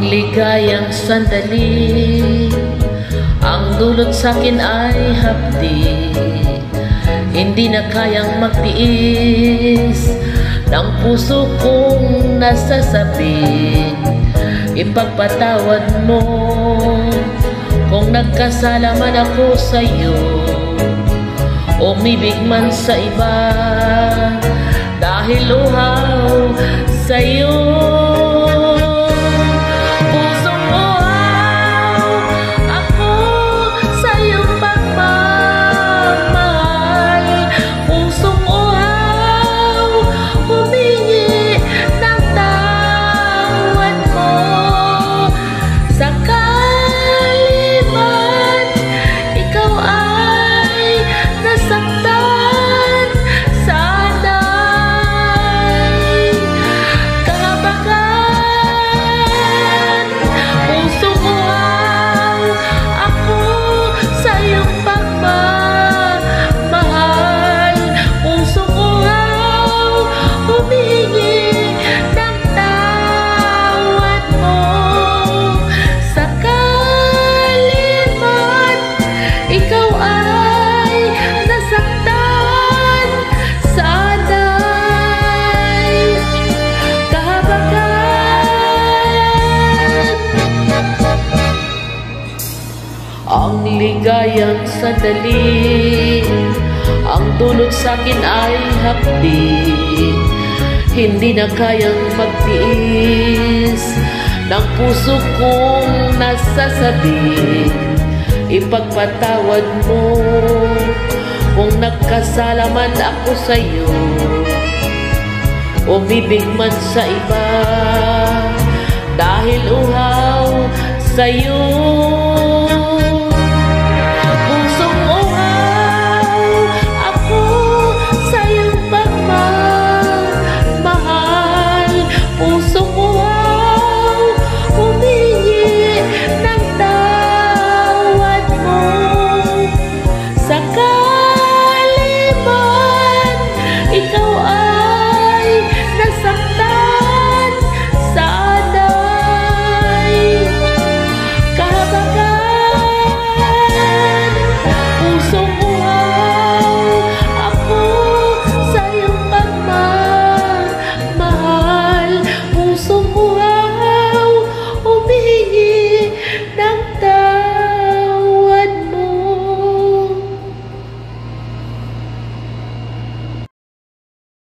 ligayang sandali, ang dulot sa'kin ay hapdi. Hindi na kayang magtiis ng puso kong nasasabi. Ipagpatawad mo kung nagkasala man ako sa'yo, umibig man sa iba dahil uhaw sa'yo. Ang ligayang sandali, ang dulot sa'kin ay hapdi. Hindi na kayang magtiis ng puso kong nasasabi. Ipagpatawad mo kung nagkasala man ako sa'yo, umibig man sa iba dahil uhaw sa'yo.